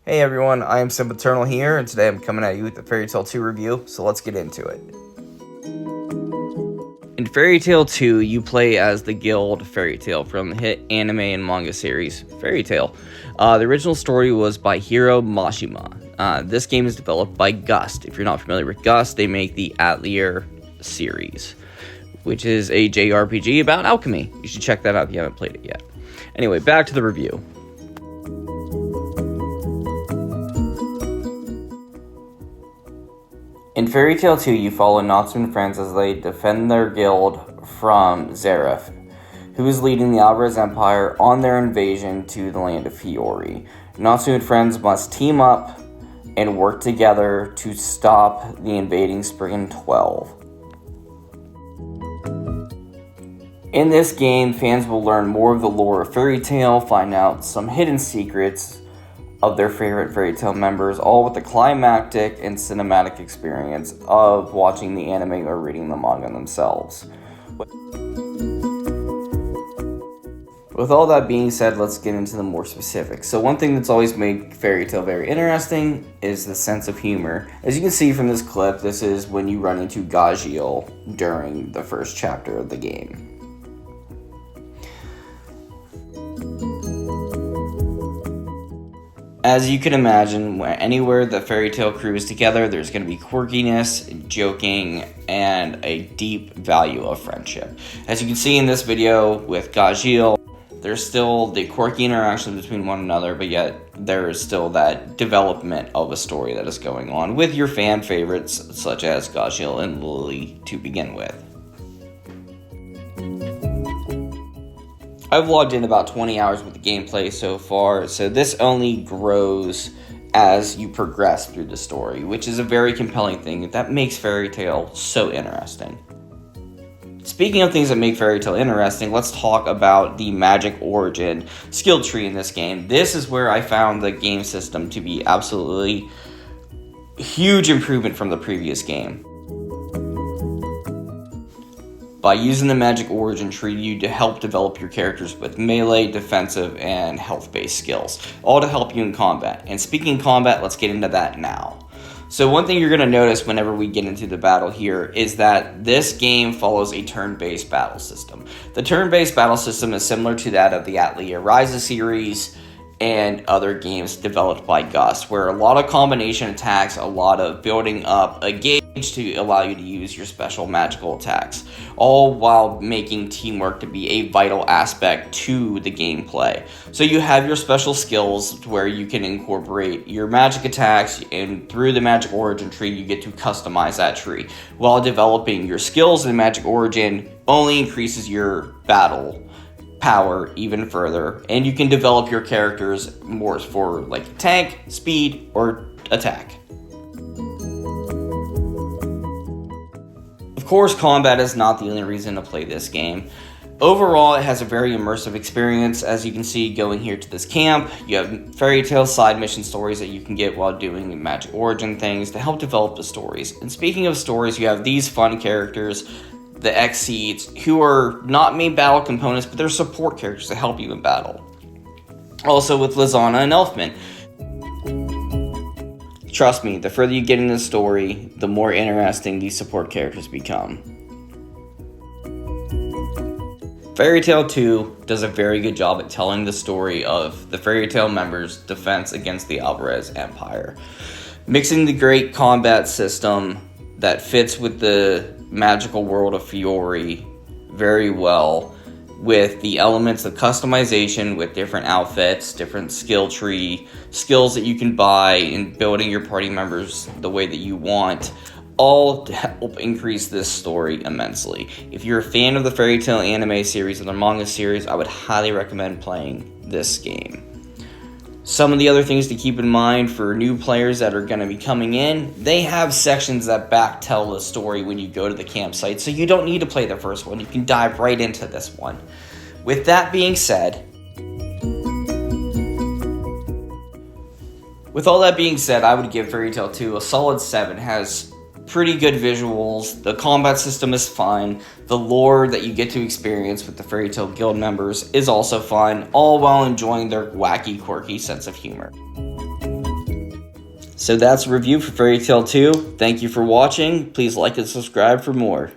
Hey everyone, I am Sempiternal here, and today I'm coming at you with the Fairy Tail 2 review, so let's get into it. In Fairy Tail 2, you play as the Guild Fairy Tail from the hit anime and manga series Fairy Tail. The original story was by Hiro Mashima. This game is developed by Gust. If you're not familiar with Gust, they make the Atelier series, which is a JRPG about alchemy. You should check that out if you haven't played it yet. Anyway, back to the review. In Fairy Tail 2, you follow Natsu and friends as they defend their guild from Zeref, who is leading the Alvarez Empire on their invasion to the land of Fiori. Natsu and friends must team up and work together to stop the invading Spriggan 12. In this game, fans will learn more of the lore of Fairy Tail, find out some hidden secrets of their favorite Fairy Tail members, all with the climactic and cinematic experience of watching the anime or reading the manga themselves. With all that being said, let's get into the more specifics. So one thing that's always made Fairy Tail very interesting is the sense of humor. As you can see from this clip, this is when you run into Gajeel during the first chapter of the game. As you can imagine, anywhere the Fairy Tail crew is together, there's going to be quirkiness, joking, and a deep value of friendship. As you can see in this video with Gajeel, there's still the quirky interaction between one another, but yet there is still that development of a story that is going on with your fan favorites, such as Gajeel and Lily, to begin with. I've logged in about 20 hours with the gameplay so far, so this only grows as you progress through the story, which is a very compelling thing that makes Fairy Tail so interesting. Speaking of things that make Fairy Tail interesting, let's talk about the magic origin skill tree in this game. This is where I found the game system to be absolutely huge improvement from the previous game. By using the magic origin tree, you to help develop your characters with melee, defensive, and health-based skills, all to help you in combat. And speaking of combat, let's get into that now. So one thing you're going to notice whenever we get into the battle here is that this game follows a turn-based battle system. The turn-based battle system is similar to that of the Atelier Ryza series and other games developed by Gust, where a lot of combination attacks, a lot of building up a gauge to allow you to use your special magical attacks, all while making teamwork to be a vital aspect to the gameplay. So you have your special skills where you can incorporate your magic attacks, and through the magic origin tree you get to customize that tree, while developing your skills in magic origin only increases your battle power even further, and you can develop your characters more for like tank, speed, or attack. Of course, combat is not the only reason to play this game. Overall, it has a very immersive experience. As you can see, going here to this camp, you have Fairy Tail side mission stories that you can get while doing magic origin things to help develop the stories. And speaking of stories, you have these fun characters, the Exceeds, who are not main battle components, but they're support characters to help you in battle. Also with Lizana and Elfman. Trust me, the further you get in the story, the more interesting these support characters become. Fairy Tail 2 does a very good job at telling the story of the Fairy Tail members' defense against the Alvarez Empire. Mixing the great combat system that fits with the magical world of Fiori very well, with the elements of customization with different outfits, different skill tree, skills that you can buy, and building your party members the way that you want, all to help increase this story immensely. If you're a fan of the Fairy Tail anime series or the manga series, I would highly recommend playing this game. Some of the other things to keep in mind for new players that are going to be coming in, they have sections that back tell the story when you go to the campsite, so you don't need to play the first one. You can dive right into this one. With that being said, I would give Fairy Tail 2 a solid 7. It has pretty good visuals, the combat system is fine, the lore that you get to experience with the Fairy Tail Guild members is also fun, all while enjoying their wacky, quirky sense of humor. So that's a review for Fairy Tail 2. Thank you for watching. Please like and subscribe for more.